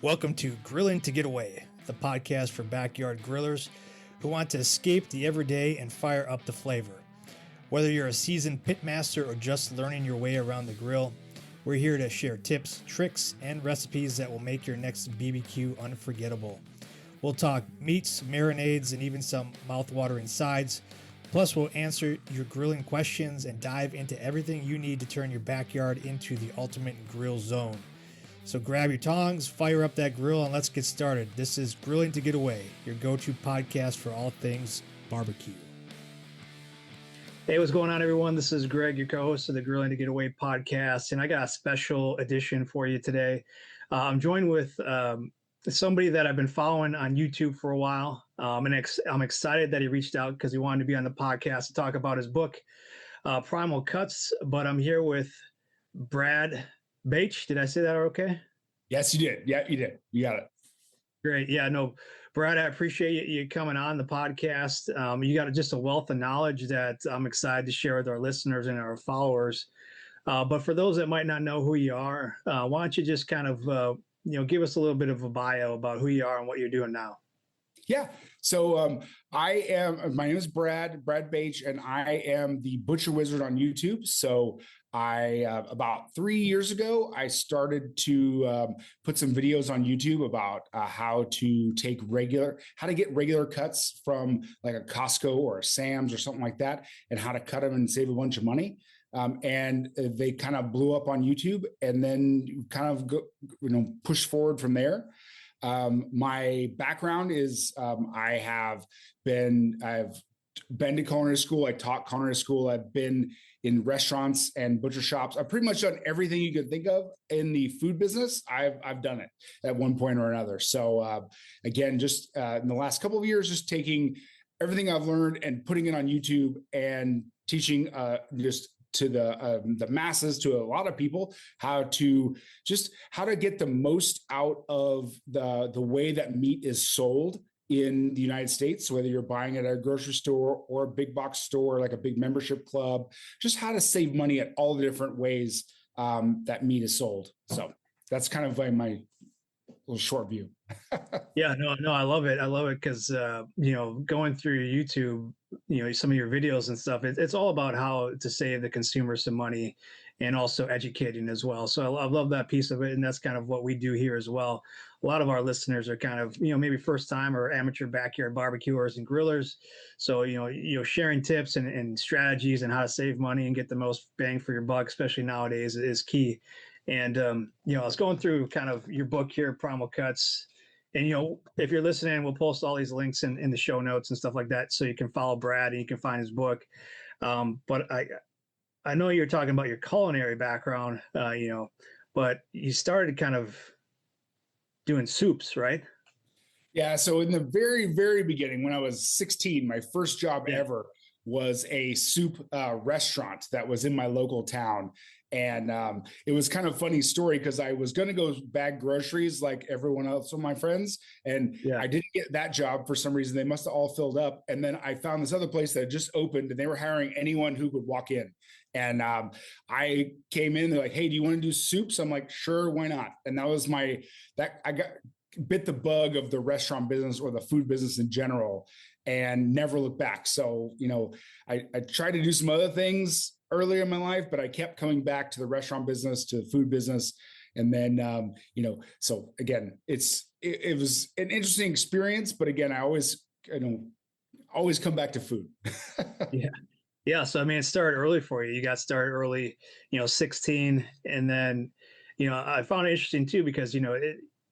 Welcome to Grilling to Get Away, the podcast for backyard grillers who want to escape the everyday and fire up the flavor. Whether you're a seasoned pitmaster or just learning your way around the grill, we're here to share tips, tricks, and recipes that will make your next BBQ unforgettable. We'll talk meats, marinades, and even some mouth-watering sides. Plus, we'll answer your grilling questions and dive into everything you need to turn your backyard into the ultimate grill zone. So grab your tongs, fire up that grill, and let's get started. This is Grilling to Get Away, your go-to podcast for all things barbecue. Hey, what's going on, everyone? This is Greg, your co-host of the Grilling to Get Away podcast, and I got a special edition for you today. I'm joined with somebody that I've been following on YouTube for a while, and I'm excited that he reached out because he wanted to be on the podcast to talk about his book, Primal Cuts. But I'm here with Brad Baych. Did I say that okay? Yes, you did. Yeah, you did. You got it. Great. Yeah, no, Brad, I appreciate you coming on the podcast. You got just a wealth of knowledge that I'm excited to share with our listeners and our followers. But for those that might not know who you are, why don't you just kind of, give us a little bit of a bio about who you are and what you're doing now? Yeah. So my name is Brad Baych, and I am the Butcher Wizard on YouTube. So about 3 years ago, I started to put some videos on YouTube about how to get regular cuts from like a Costco or a Sam's or something like that, and how to cut them and save a bunch of money. And they kind of blew up on YouTube, and then kind of push forward from there. My background is I've been to culinary school. I taught culinary school. I've been in restaurants and butcher shops. I've pretty much done everything you could think of in the food business. I've done it at one point or another. So again, just in the last couple of years, just taking everything I've learned and putting it on YouTube and teaching just to the masses, to a lot of people, how to get the most out of the way that meat is sold in the United States, whether you're buying it at a grocery store or a big box store, like a big membership club, just how to save money at all the different ways that meat is sold. So that's kind of my little short view. Yeah, no, I love it. I love it because, going through your YouTube, some of your videos and stuff, it's all about how to save the consumer some money and also educating as well. So I love that piece of it. And that's kind of what we do here as well. A lot of our listeners are kind of, maybe first time or amateur backyard barbecuers and grillers. So, sharing tips and strategies and how to save money and get the most bang for your buck, especially nowadays, is key. And, I was going through kind of your book here, Primal Cuts. And, if you're listening, we'll post all these links in the show notes and stuff like that, so you can follow Brad and you can find his book. But I know you're talking about your culinary background, but you started kind of doing soups, right? Yeah. So in the very, very beginning, when I was 16, my first job ever was a soup restaurant that was in my local town. And it was kind of a funny story because I was going to go bag groceries like everyone else of my friends. And I didn't get that job for some reason. They must have all filled up. And then I found this other place that had just opened, and they were hiring anyone who could walk in. And I came in, they're like, "Hey, do you want to do soups?" I'm like, "Sure, why not?" And that was I bit the bug of the restaurant business or the food business in general, and never looked back. So, I tried to do some other things earlier in my life, but I kept coming back to the restaurant business, to the food business. And then, so again, it was an interesting experience, but again, I always come back to food. Yeah. Yeah. So, it started early for you. You got started early, 16. And then, I found it interesting too, because,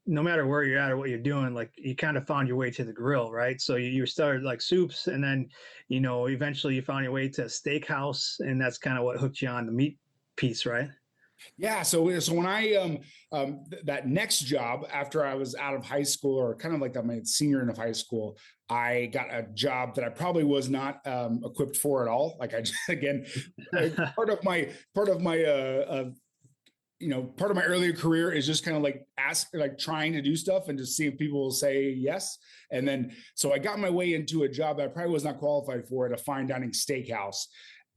no matter where you're at or what you're doing, like you kind of found your way to the grill, right? So you started like soups, and then, eventually you found your way to a steakhouse, and that's kind of what hooked you on the meat piece, right? Yeah. So when I, that next job after I was out of high school, or kind of like my senior in of high school, I got a job that I probably was not equipped for at all. Like part of my part of my earlier career is just kind of like trying to do stuff and just seeing if people will say yes. And then, so I got my way into a job that I probably was not qualified for, at a fine dining steakhouse.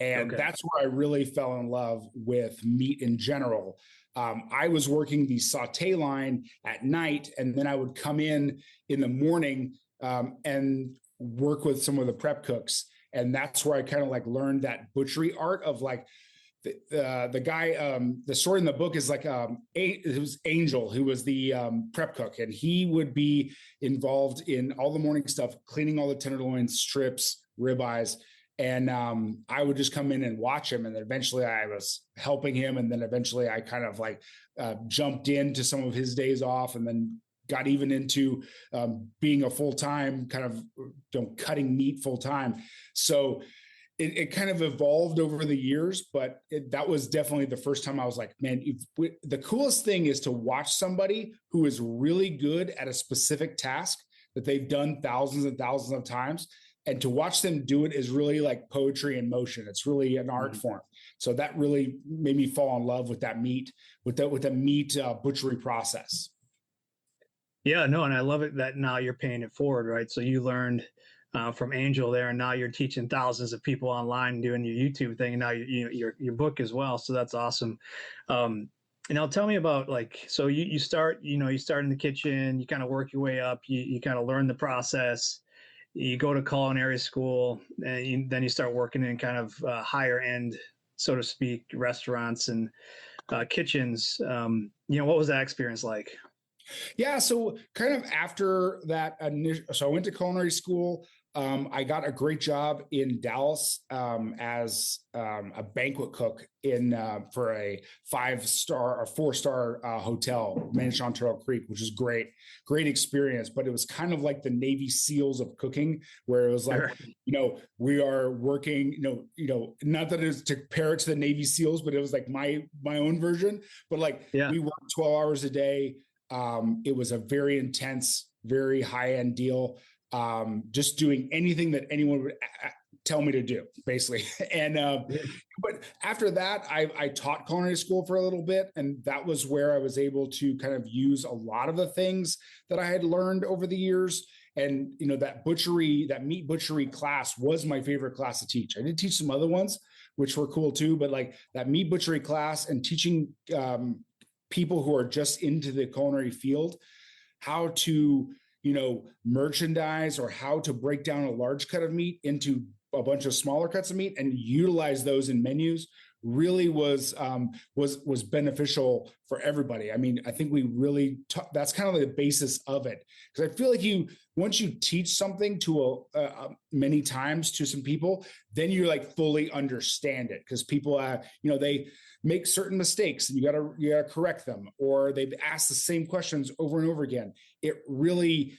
And that's where I really fell in love with meat in general. I was working the saute line at night, and then I would come in the morning and work with some of the prep cooks. And that's where I kind of like learned that butchery art of like the guy, the story in the book is like, it was Angel, who was the prep cook, and he would be involved in all the morning stuff, cleaning all the tenderloins, strips, ribeyes. And I would just come in and watch him. And then eventually I was helping him. And then eventually I kind of like jumped into some of his days off, and then got even into being a full-time kind of cutting meat full-time. So it kind of evolved over the years, but that was definitely the first time I was like, man, the coolest thing is to watch somebody who is really good at a specific task that they've done thousands and thousands of times. And to watch them do it is really like poetry in motion. It's really an art form. So that really made me fall in love with that meat, with the meat butchery process. Yeah, no, and I love it that now you're paying it forward, right? So you learned from Angel there, and now you're teaching thousands of people online, doing your YouTube thing, and now your book as well. So that's awesome. And now tell me about, like, so you start in the kitchen, you kind of work your way up, you kind of learn the process, you go to culinary school, and then you start working in kind of higher end, so to speak, restaurants and kitchens. What was that experience like? Yeah, so kind of after that, so I went to culinary school. I got a great job in Dallas as a banquet cook for a 5-star or 4-star hotel managed on Turtle Creek, which is great experience. But it was kind of like the Navy SEALs of cooking, where it was like, we are working, not that it was to compare it to the Navy SEALs, but it was like my own version. But like, we worked 12 hours a day. It was a very intense, very high-end deal. Just doing anything that anyone would tell me to do, basically. And but after that, I taught culinary school for a little bit, and that was where I was able to kind of use a lot of the things that I had learned over the years. And that meat butchery class was my favorite class to teach. I did teach some other ones, which were cool too, but like that meat butchery class and teaching people who are just into the culinary field how to merchandise, or how to break down a large cut of meat into a bunch of smaller cuts of meat and utilize those in menus really was beneficial for everybody. I mean, I think we really that's kind of the basis of it, because I feel like once you teach something to many times to some people, then you like fully understand it, because people they make certain mistakes and you gotta correct them, or they've asked the same questions over and over again. It really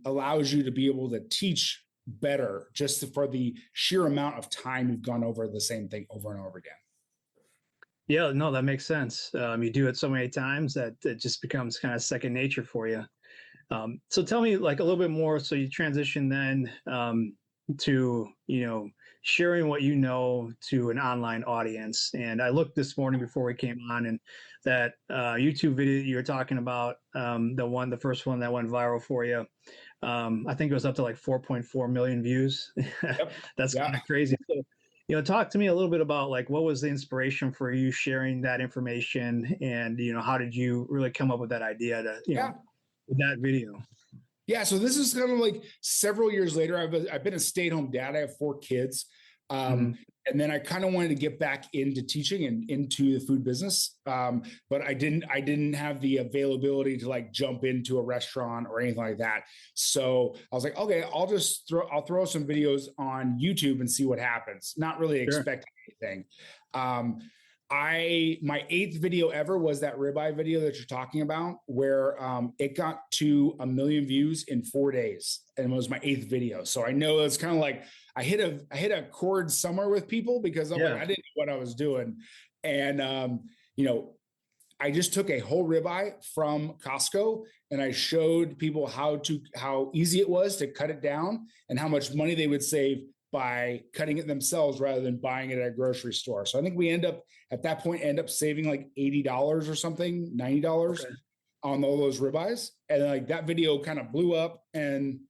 allows you to be able to teach better, just for the sheer amount of time you've gone over the same thing over and over again. Yeah, no, that makes sense. You do it so many times that it just becomes kind of second nature for you. So tell me like a little bit more. So you transition then to, sharing what you know to an online audience. And I looked this morning before we came on, and that YouTube video you were talking about, the first one that went viral for you, I think it was up to like 4.4 million views. Yep. That's kind of crazy. So, talk to me a little bit about like, what was the inspiration for you sharing that information, and, how did you really come up with that idea to, that video? Yeah, so this is kind of like several years later. I've been a stay-at-home dad. I have 4 kids. And then I kind of wanted to get back into teaching and into the food business. But I didn't have the availability to like jump into a restaurant or anything like that. So I was like, okay, I'll throw some videos on YouTube and see what happens. Not really expecting anything. My 8th video ever was that ribeye video that you're talking about, where it got to 1 million views in 4 days, and it was my 8th video. So I know it's kind of like I hit a chord somewhere with people, because I'm like, I didn't know what I was doing. And I just took a whole ribeye from Costco, and I showed people how easy it was to cut it down and how much money they would save by cutting it themselves rather than buying it at a grocery store. So I think we end up saving like $80 or something, $90 on all those ribeyes. And like that video kind of blew up, and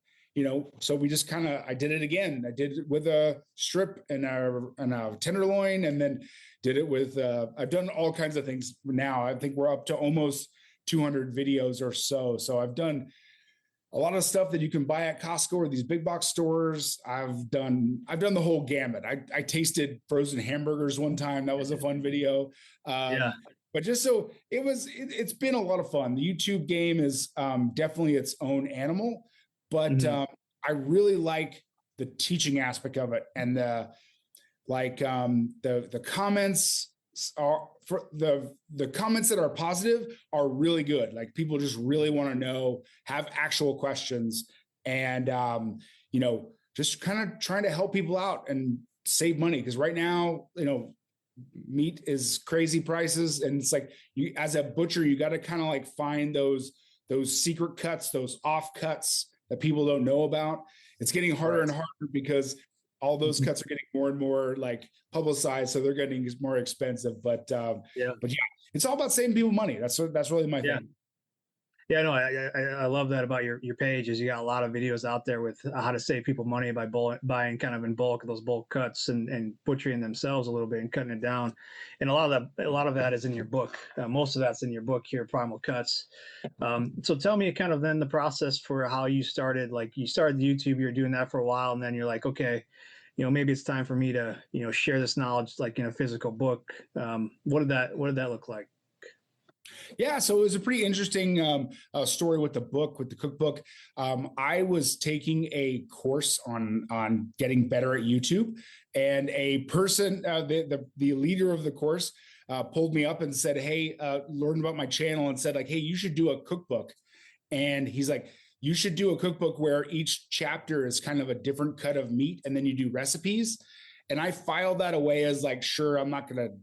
so we just I did it again. I did it with a strip and a tenderloin, and then did it with, I've done all kinds of things now. I think we're up to almost 200 videos or so. So I've done a lot of stuff that you can buy at Costco or these big box stores. I've done the whole gamut. I tasted frozen hamburgers one time. That was a fun video. Yeah. But just so it's been a lot of fun. The YouTube game is definitely its own animal, but I really like the teaching aspect of it, and the comments are for the comments that are positive are really good. Like, people just really want to know, have actual questions, and just kind of trying to help people out and save money, because right now, meat is crazy prices, and it's like, you, as a butcher, you got to kind of like find those secret cuts, those off cuts that people don't know about. It's getting harder and harder because all those cuts are getting more and more like publicized, so they're getting more expensive. But yeah, it's all about saving people money. That's really my thing. Yeah, no, I love that about your page. Is you got a lot of videos out there with how to save people money by buying kind of in bulk those bulk cuts and butchering themselves a little bit and cutting it down. And a lot of that is in your book. Most of that's in your book here, Primal Cuts. So tell me kind of then the process for how you started. Like, you started YouTube, you're doing that for a while, and then you're like, okay, maybe it's time for me to share this knowledge like in a physical book. What did that look like? Yeah, so it was a pretty interesting story with the book, with the cookbook. I was taking a course on getting better at YouTube, and a person, the leader of the course, pulled me up and said, "Hey, learned about my channel and said, like, hey, you should do a cookbook." And he's like, "You should do a cookbook where each chapter is kind of a different cut of meat, and then you do recipes." And I filed that away as like, sure, I'm not going to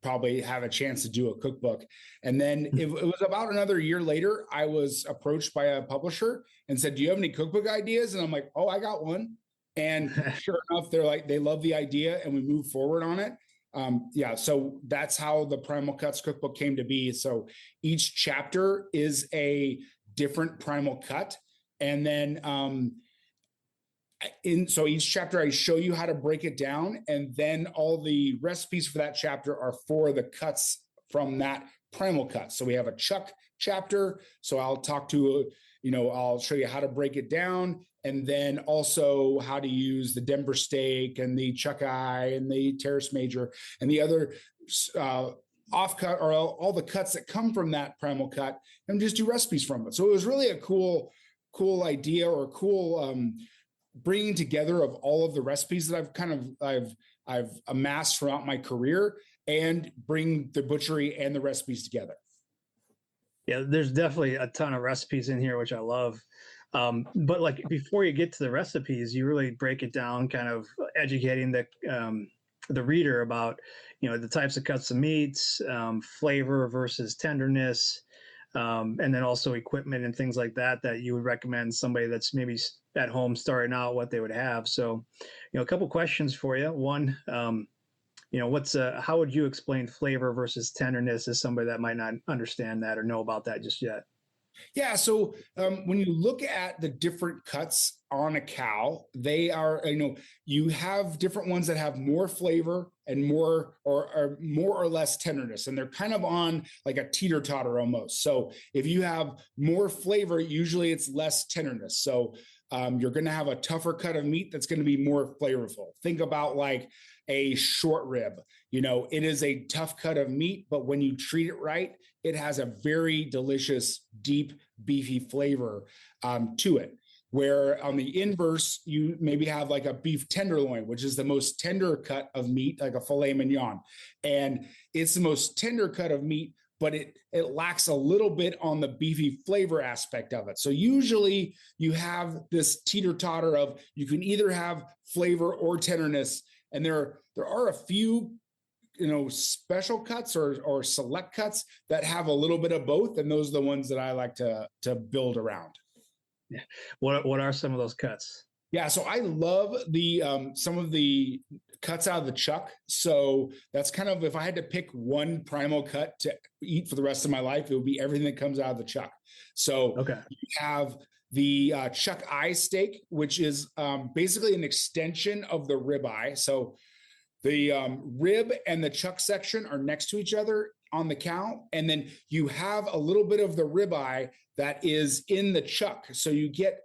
probably have a chance to do a cookbook. And then it was about another year later, I was approached by a publisher and said, "Do you have any cookbook ideas?" And I'm like, "Oh, I got one." And sure enough, they're like, they love the idea, and we moved forward on it. So that's how the Primal Cuts Cookbook came to be. So each chapter is a different primal cut. And then so each chapter, I show you how to break it down, and then all the recipes for that chapter are for the cuts from that primal cut. So we have a chuck chapter. So I'll talk to, I'll show you how to break it down, and then also how to use the Denver steak and the chuck eye and the terrace major and the other off cut, or all the cuts that come from that primal cut, and just do recipes from it. So it was really a cool idea, or cool bringing together of all of the recipes that I've amassed throughout my career, and bring the butchery and the recipes together. Yeah, there's definitely a ton of recipes in here, which I love. But like, before you get to the recipes, you really break it down, kind of educating the reader about, the types of cuts of meats, flavor versus tenderness, and then also equipment and things like that you would recommend somebody that's maybe at home starting out, what they would have. So, a couple questions for you. One, how would you explain flavor versus tenderness as somebody that might not understand that or know about that just yet? Yeah. So when you look at the different cuts on a cow, they are, you have different ones that have more flavor and more or less tenderness, and they're kind of on like a teeter-totter almost. So if you have more flavor, usually it's less tenderness. So you're going to have a tougher cut of meat that's going to be more flavorful. Think about like a short rib. It is a tough cut of meat, but when you treat it right, it has a very delicious, deep, beefy flavor to it. Where on the inverse, you maybe have like a beef tenderloin, which is the most tender cut of meat, like a filet mignon. And it's the most tender cut of meat, but it lacks a little bit on the beefy flavor aspect of it. So usually you have this teeter-totter of, you can either have flavor or tenderness. And there are a few special cuts or select cuts that have a little bit of both, and those are the ones that I like to build around. Yeah. What are some of those cuts? Yeah, so I love the some of the cuts out of the chuck. So that's kind of, if I had to pick one primal cut to eat for the rest of my life, it would be everything that comes out of the chuck. So you have the chuck eye steak, which is basically an extension of the ribeye. So The rib and the chuck section are next to each other on the cow. And then you have a little bit of the ribeye that is in the chuck. So you get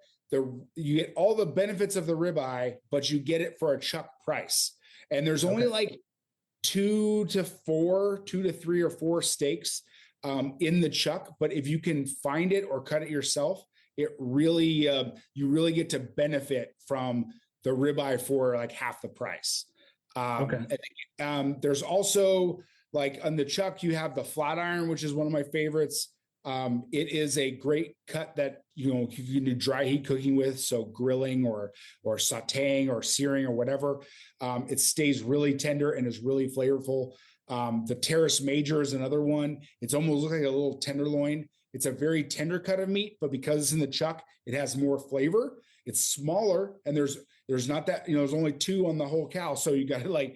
all the benefits of the ribeye, but you get it for a chuck price. And there's only like 2 to 3 or 4 steaks in the chuck. But if you can find it or cut it yourself, it really, you really get to benefit from the ribeye for like half the price. There's also, like on the chuck, you have the flat iron, which is one of my favorites. It is a great cut that, you know, you can do dry heat cooking with. So grilling or sauteing or searing or whatever. It stays really tender and is really flavorful. The Terrace Major is another one. It's almost like a little tenderloin. It's a very tender cut of meat, but because it's in the chuck, it has more flavor. It's smaller, and there's not that, you know, there's only 2 on the whole cow. So you got to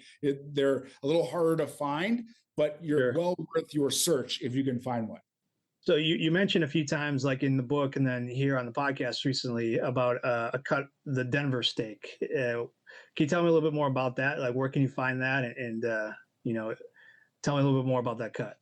they're a little harder to find, but you're well worth your search if you can find one. So you mentioned a few times, like in the book and then here on the podcast recently, about the Denver steak. Can you tell me a little bit more about that? Like, where can you find that? And you know, tell me a little bit more about that cut.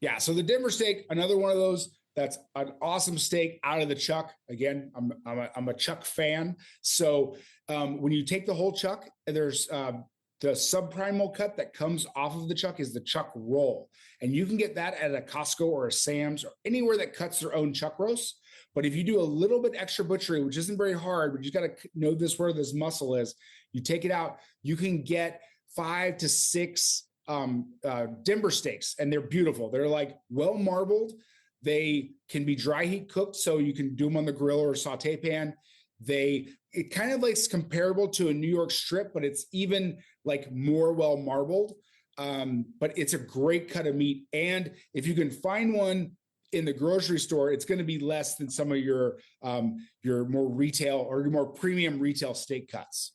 Yeah. So the Denver steak, another one of those. That's an awesome steak out of the chuck. Again, I'm a chuck fan. So when you take the whole chuck, there's the subprimal cut that comes off of the chuck is the chuck roll. And you can get that at a Costco or a Sam's or anywhere that cuts their own chuck roast. But if you do a little bit extra butchery, which isn't very hard, but you got to know where this muscle is, you take it out, you can get 5 to 6 Denver steaks, and they're beautiful. They're like well marbled. They can be dry heat cooked, so you can do them on the grill or saute pan. It kind of like comparable to a New York strip, but it's even like more well marbled. But it's a great cut of meat. And if you can find one in the grocery store, it's going to be less than some of your more retail or your more premium retail steak cuts.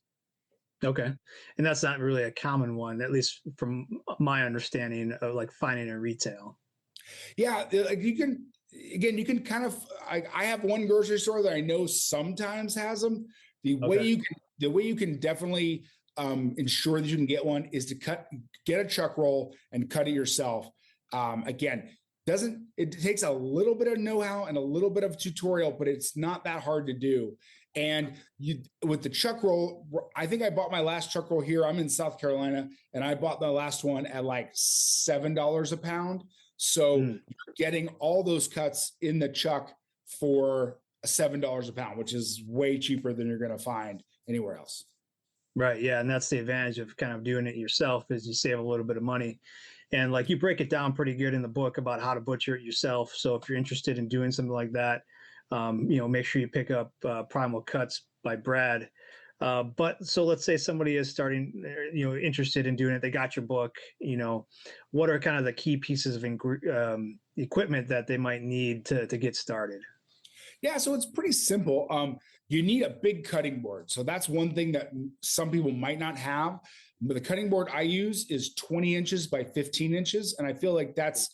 Okay. And that's not really a common one, at least from my understanding of like finding in retail. Yeah, like you can kind of, I have one grocery store that I know sometimes has them. The way you can definitely ensure that you can get one is to get a chuck roll and cut it yourself. Again, it takes a little bit of know-how and a little bit of tutorial, but it's not that hard to do. And with the chuck roll, I think I bought my last chuck roll here. I'm in South Carolina, and I bought the last one at like $7 a pound. So you're getting all those cuts in the chuck for $7 a pound, which is way cheaper than you're going to find anywhere else. Right. Yeah. And that's the advantage of kind of doing it yourself, is you save a little bit of money. And like you break it down pretty good in the book about how to butcher it yourself. So if you're interested in doing something like that, you know, make sure you pick up Primal Cuts by Brad. But so let's say somebody is starting, you know, interested in doing it. They got your book. You know, what are kind of the key pieces of equipment that they might need to get started? Yeah, so it's pretty simple. You need a big cutting board. So that's one thing that some people might not have. But the cutting board I use is 20 inches by 15 inches. And I feel like that's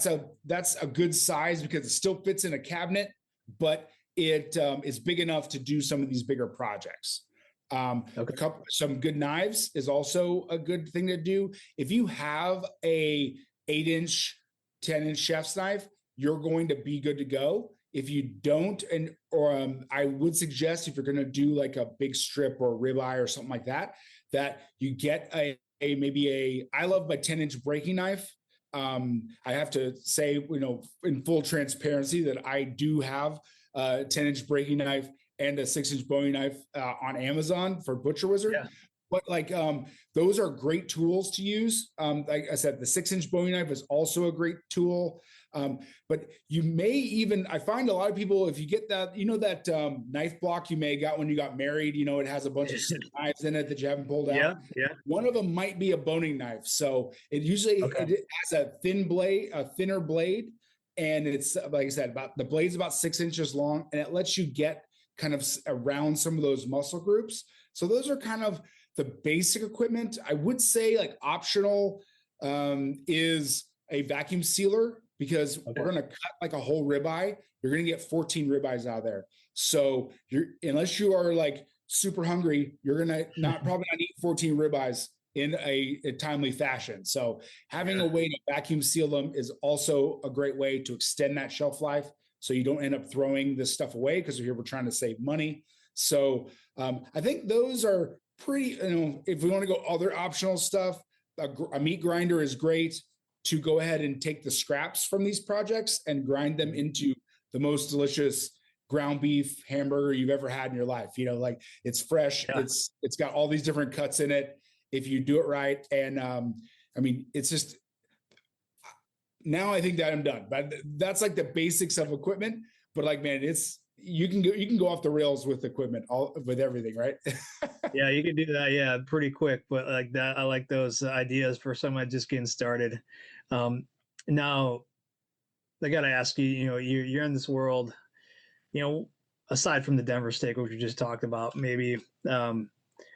a good size because it still fits in a cabinet, but it is big enough to do some of these bigger projects. Some good knives is also a good thing to do. If you have a 8-inch, 10-inch chef's knife, you're going to be good to go. If you don't, I would suggest if you're going to do like a big strip or ribeye or something like that, that you get I love my 10-inch breaking knife. I have to say, you know, in full transparency that I do have a 10-inch breaking knife and a 6-inch Bowie knife on Amazon for Butcher Wizard. Yeah. But like those are great tools to use. Like I said, the 6-inch Bowie knife is also a great tool. But you may even, I find a lot of people, if you get that, you know, that knife block you may have got when you got married, you know, it has a bunch of knives in it that you haven't pulled out. Yeah. One of them might be a boning knife. So it usually it has a thinner blade. And it's, like I said, the blade's about 6 inches long, and it lets you get kind of around some of those muscle groups. So those are kind of the basic equipment. I would say like optional is a vacuum sealer, because we're going to cut like a whole ribeye. You're going to get 14 ribeyes out of there. So unless you are like super hungry, you're going to probably not eat 14 ribeyes in a timely fashion. So having a way to vacuum seal them is also a great way to extend that shelf life, so you don't end up throwing this stuff away, because here we're trying to save money. So I think those are pretty, if we want to go other optional stuff, a meat grinder is great to go ahead and take the scraps from these projects and grind them into the most delicious ground beef hamburger you've ever had in your life. Like, it's fresh. Yeah. It's got all these different cuts in it if you do it right. And I mean, it's just, now I think that I'm done, but that's like the basics of equipment. But like, man, you can go off the rails with equipment, with everything, right? Yeah, you can do that. Yeah, pretty quick. But like that, I like those ideas for someone just getting started. Now, I got to ask you, you're in this world, aside from the Denver steak, which we just talked about, maybe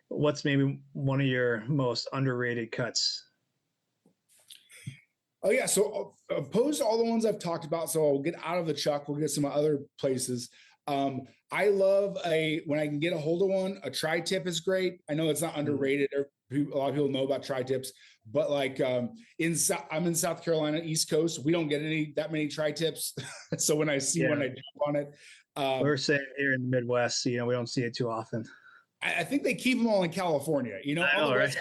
what's maybe one of your most underrated cuts? Oh yeah, so opposed to all the ones I've talked about, so I'll get out of the chuck. We'll get some other places. I love when I can get a hold of one. A tri-tip is great. I know it's not underrated. A lot of people know about tri-tips, but like I'm in South Carolina, East Coast. We don't get that many tri-tips, so when I see one, I jump on it. We're saying here in the Midwest, we don't see it too often. I think they keep them all in California. I know, right?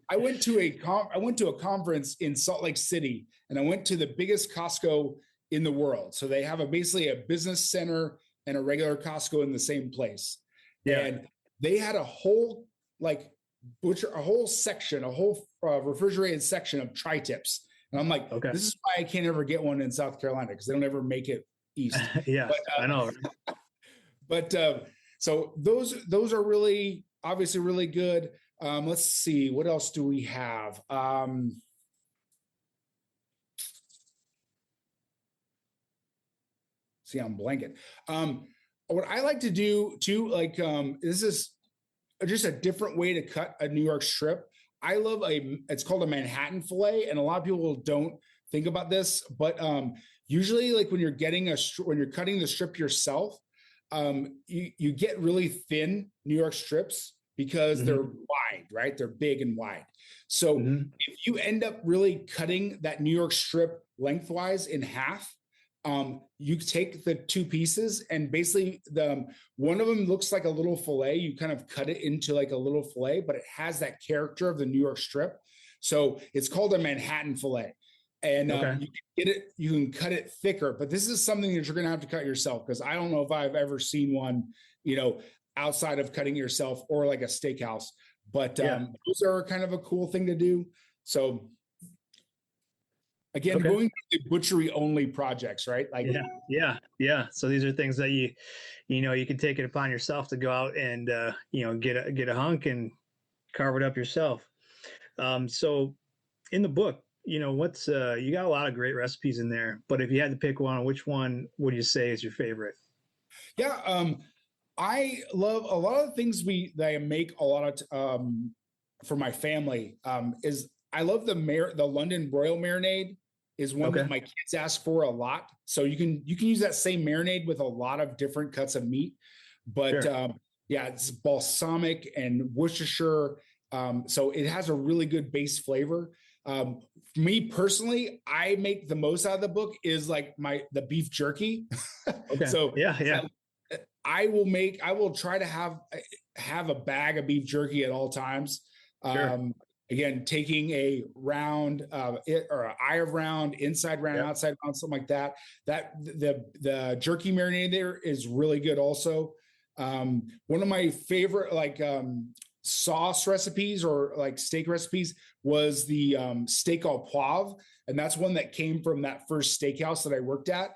I went to a conference in Salt Lake City, and I went to the biggest Costco in the world. So they have basically a business center and a regular Costco in the same place. Yeah. And they had a whole section, a whole refrigerated section of tri-tips. And I'm like, okay, this is why I can't ever get one in South Carolina, because they don't ever make it east. Yeah, I know. But so those are really, obviously really good. Let's see, what else do we have? See, I'm blanking. What I like to do too, like this is just a different way to cut a New York strip. I love it's called a Manhattan fillet, and a lot of people don't think about this, but usually, like when you're cutting the strip yourself, you get really thin New York strips because they're wide, right? They're big and wide. So if you end up really cutting that New York strip lengthwise in half, you take the two pieces, and basically one of them looks like a little fillet. You kind of cut it into like a little fillet, but it has that character of the New York strip. So it's called a Manhattan fillet. And you can cut it thicker, but this is something that you're going to have to cut yourself, because I don't know if I've ever seen one, outside of cutting yourself or like a steakhouse. But those are kind of a cool thing to do. So again, going to butchery only projects, right? Like yeah. So these are things that you can take it upon yourself to go out and get a hunk and carve it up yourself. So in the book, what's you got a lot of great recipes in there, but if you had to pick one, which one would you say is your favorite? Yeah, I love a lot of the things that I make a lot of for my family. Is I love the London broil marinade is one that my kids ask for a lot. So you can use that same marinade with a lot of different cuts of meat, but it's balsamic and Worcestershire. So it has a really good base flavor. Me personally, I make the most out of the book is like the beef jerky. So I will try to have a bag of beef jerky at all times. Again, taking a round or an eye of round, inside round, outside round, something like that. That the jerky marinade there is really good. Also, one of my favorite sauce recipes or like steak recipes was the steak au poivre, and that's one that came from that first steakhouse that I worked at.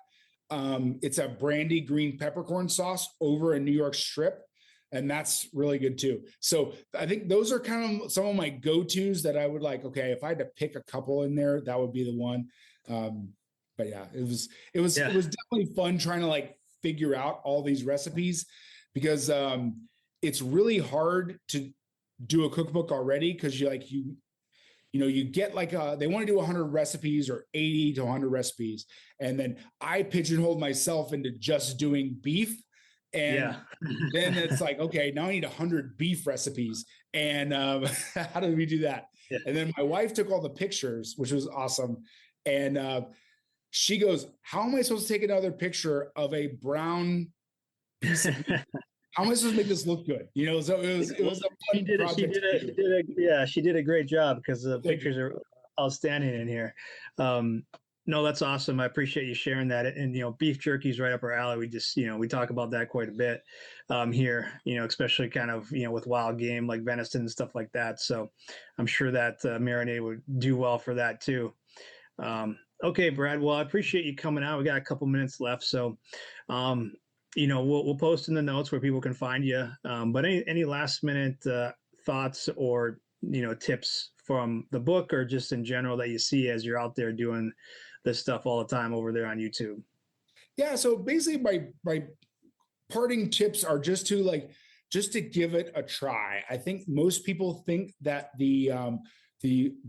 It's a brandy green peppercorn sauce over a New York strip, and that's really good too. So I think those are kind of some of my go-tos that I would like. Okay, if I had to pick a couple in there, that would be the one. But yeah, it was definitely fun trying to like figure out all these recipes, because it's really hard to do a cookbook already, because you get like they want to do 100 recipes or 80 to 100 recipes, and then I pigeonholed myself into just doing beef, and then it's like, okay, now I need 100 beef recipes, And how did we do that? Yeah. And then my wife took all the pictures, which was awesome. And she goes, how am I supposed to take another picture of a brown piece of meat? How am I supposed to make this look good? You know, so it was a fun project. She did a great job because the pictures are outstanding in here. No, that's awesome. I appreciate you sharing that. And, you know, beef jerky is right up our alley. We just, you know, we talk about that quite a bit here, you know, especially kind of, you know, with wild game like venison and stuff like that. So I'm sure that marinade would do well for that too. Okay, Brad. Well, I appreciate you coming out. We got a couple minutes left. So, you know, we'll post in the notes where people can find you. But any last minute thoughts or, you know, tips from the book or just in general that you see as you're out there doing this stuff all the time over there on YouTube? Yeah. So basically my parting tips are just to give it a try. I think most people think that the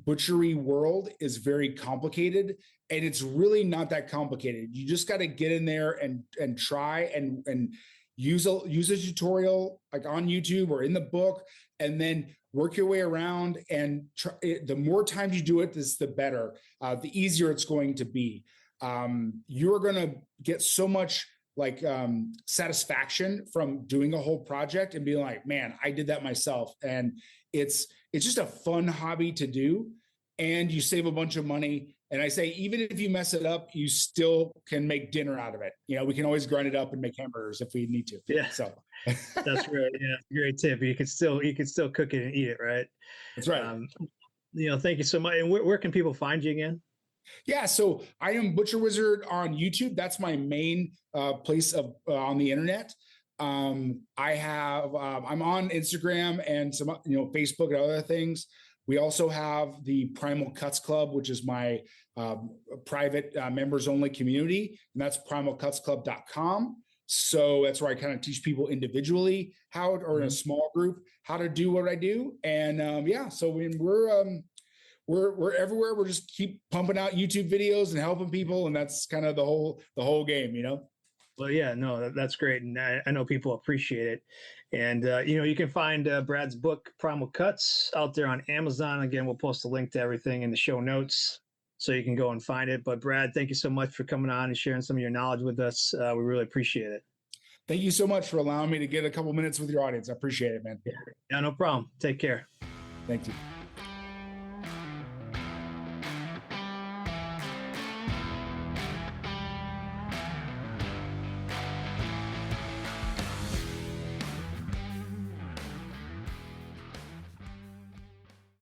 butchery world is very complicated, and it's really not that complicated. You just got to get in there and try and use a tutorial like on YouTube or in the book, and then work your way around. And the more times you do it, the better. The easier it's going to be. You're going to get so much satisfaction from doing a whole project and being like, man, I did that myself. And it's just a fun hobby to do, and you save a bunch of money. And I say, even if you mess it up, you still can make dinner out of it. You know, we can always grind it up and make hamburgers if we need to. Yeah. So that's great. Yeah. Great tip. You could still cook it and eat it. Right. That's right. You know, thank you so much. And where can people find you again? Yeah, so I am Butcher Wizard on YouTube. That's my main place of on the internet. I'm on Instagram and some, you know, Facebook and other things. We also have the Primal Cuts Club, which is my private members only community, and that's primalcutsclub.com. So that's where I kind of teach people individually how, or in a small group, how to do what I do. And yeah, so we're everywhere. We're just keep pumping out YouTube videos and helping people, and that's kind of the whole game, you know. Well, yeah, no, that's great, and I know people appreciate it. And you know, you can find Brad's book Primal Cuts out there on Amazon. Again, we'll post a link to everything in the show notes, so you can go and find it. But Brad, thank you so much for coming on and sharing some of your knowledge with us. We really appreciate it. Thank you so much for allowing me to get a couple minutes with your audience. I appreciate it, man. Yeah, no problem. Take care. Thank you.